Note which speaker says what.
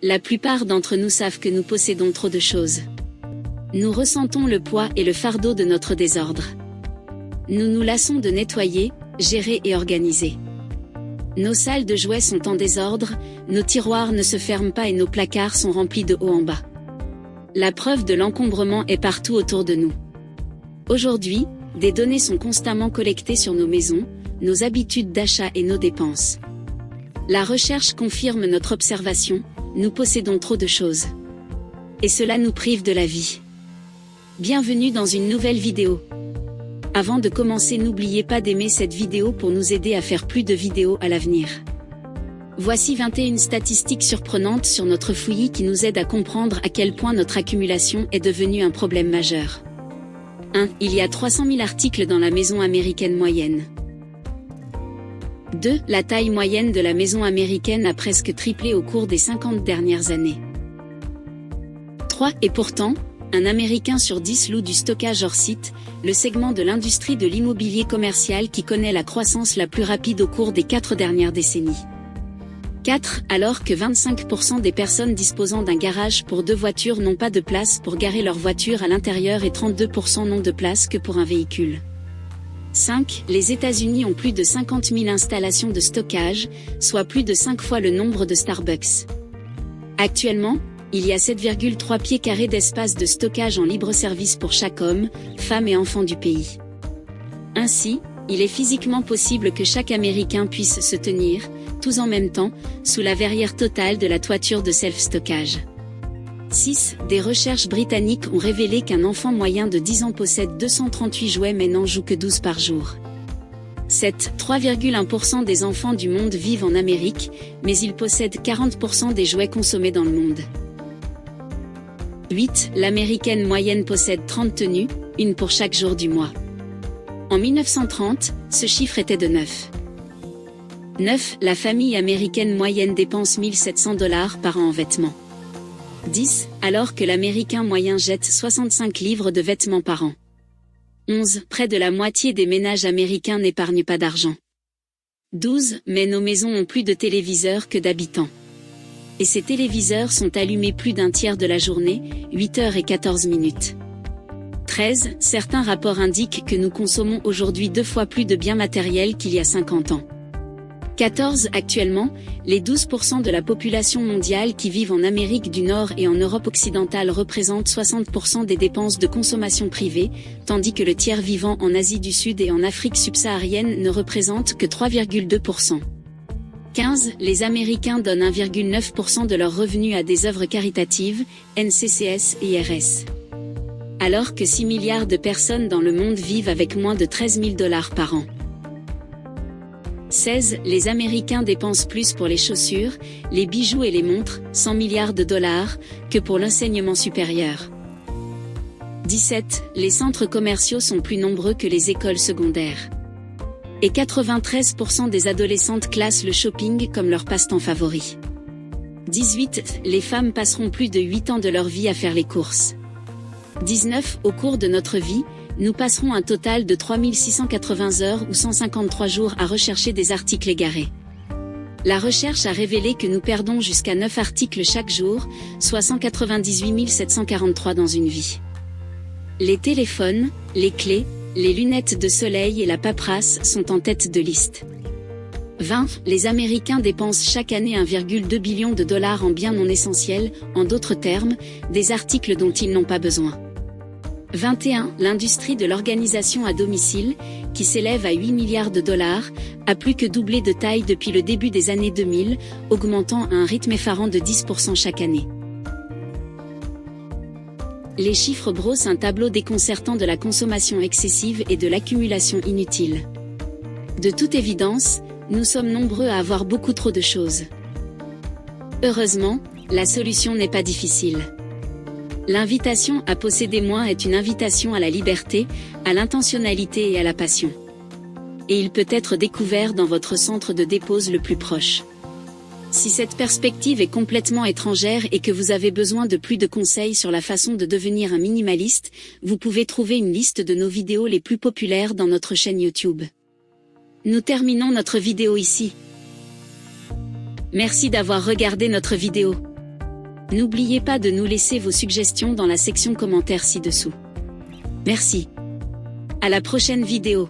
Speaker 1: La plupart d'entre nous savent que nous possédons trop de choses. Nous ressentons le poids et le fardeau de notre désordre. Nous nous lassons de nettoyer, gérer et organiser. Nos salles de jouets sont en désordre, nos tiroirs ne se ferment pas et nos placards sont remplis de haut en bas. La preuve de l'encombrement est partout autour de nous. Aujourd'hui, des données sont constamment collectées sur nos maisons, nos habitudes d'achat et nos dépenses. La recherche confirme notre observation, nous possédons trop de choses. Et cela nous prive de la vie. Bienvenue dans une nouvelle vidéo. Avant de commencer, n'oubliez pas d'aimer cette vidéo pour nous aider à faire plus de vidéos à l'avenir. Voici 21 statistiques surprenantes sur notre fouillis qui nous aident à comprendre à quel point notre accumulation est devenue un problème majeur. 1. Il y a 300 000 articles dans la maison américaine moyenne. 2. La taille moyenne de la maison américaine a presque triplé au cours des 50 dernières années. 3. Et pourtant, un Américain sur 10 loue du stockage hors site, le segment de l'industrie de l'immobilier commercial qui connaît la croissance la plus rapide au cours des 4 dernières décennies. 4. Alors que 25% des personnes disposant d'un garage pour 2 voitures n'ont pas de place pour garer leur voiture à l'intérieur et 32% n'ont de place que pour un véhicule. 5. Les États-Unis ont plus de 50 000 installations de stockage, soit plus de 5 fois le nombre de Starbucks. Actuellement, il y a 7,3 pieds carrés d'espace de stockage en libre-service pour chaque homme, femme et enfant du pays. Ainsi, il est physiquement possible que chaque Américain puisse se tenir, tous en même temps, sous la verrière totale de la toiture de self-stockage. 6. Des recherches britanniques ont révélé qu'un enfant moyen de 10 ans possède 238 jouets mais n'en joue que 12 par jour. 7. 3,1% des enfants du monde vivent en Amérique, mais ils possèdent 40% des jouets consommés dans le monde. 8. L'américaine moyenne possède 30 tenues, une pour chaque jour du mois. En 1930, ce chiffre était de 9. 9. La famille américaine moyenne dépense $1 700 par an en vêtements. 10. Alors que l'Américain moyen jette 65 livres de vêtements par an. 11. Près de la moitié des ménages américains n'épargnent pas d'argent. 12. Mais nos maisons ont plus de téléviseurs que d'habitants. Et ces téléviseurs sont allumés plus d'un tiers de la journée, 8h14. 13. Certains rapports indiquent que nous consommons aujourd'hui 2 fois plus de biens matériels qu'il y a 50 ans. 14. Actuellement, les 12% de la population mondiale qui vivent en Amérique du Nord et en Europe occidentale représentent 60% des dépenses de consommation privée, tandis que le tiers vivant en Asie du Sud et en Afrique subsaharienne ne représente que 3,2%. 15. Les Américains donnent 1,9% de leurs revenus à des œuvres caritatives, NCCS et IRS. Alors que 6 milliards de personnes dans le monde vivent avec moins de $13 000 par an. 16. Les Américains dépensent plus pour les chaussures, les bijoux et les montres, 100 milliards de dollars, que pour l'enseignement supérieur. 17. Les centres commerciaux sont plus nombreux que les écoles secondaires. Et 93% des adolescentes classent le shopping comme leur passe-temps favori. 18. Les femmes passeront plus de 8 ans de leur vie à faire les courses. 19. Au cours de notre vie, nous passerons un total de 3680 heures ou 153 jours à rechercher des articles égarés. La recherche a révélé que nous perdons jusqu'à 9 articles chaque jour, soit 198 743 dans une vie. Les téléphones, les clés, les lunettes de soleil et la paperasse sont en tête de liste. 20. Les Américains dépensent chaque année 1,2 billion de dollars en biens non essentiels, en d'autres termes, des articles dont ils n'ont pas besoin. 21. L'industrie de l'organisation à domicile, qui s'élève à 8 milliards de dollars, a plus que doublé de taille depuis le début des années 2000, augmentant à un rythme effarant de 10% chaque année. Les chiffres brossent un tableau déconcertant de la consommation excessive et de l'accumulation inutile. De toute évidence, nous sommes nombreux à avoir beaucoup trop de choses. Heureusement, la solution n'est pas difficile. L'invitation à posséder moins est une invitation à la liberté, à l'intentionnalité et à la passion. Et il peut être découvert dans votre centre de dépose le plus proche. Si cette perspective est complètement étrangère et que vous avez besoin de plus de conseils sur la façon de devenir un minimaliste, vous pouvez trouver une liste de nos vidéos les plus populaires dans notre chaîne YouTube. Nous terminons notre vidéo ici. Merci d'avoir regardé notre vidéo. N'oubliez pas de nous laisser vos suggestions dans la section commentaires ci-dessous. Merci. À la prochaine vidéo.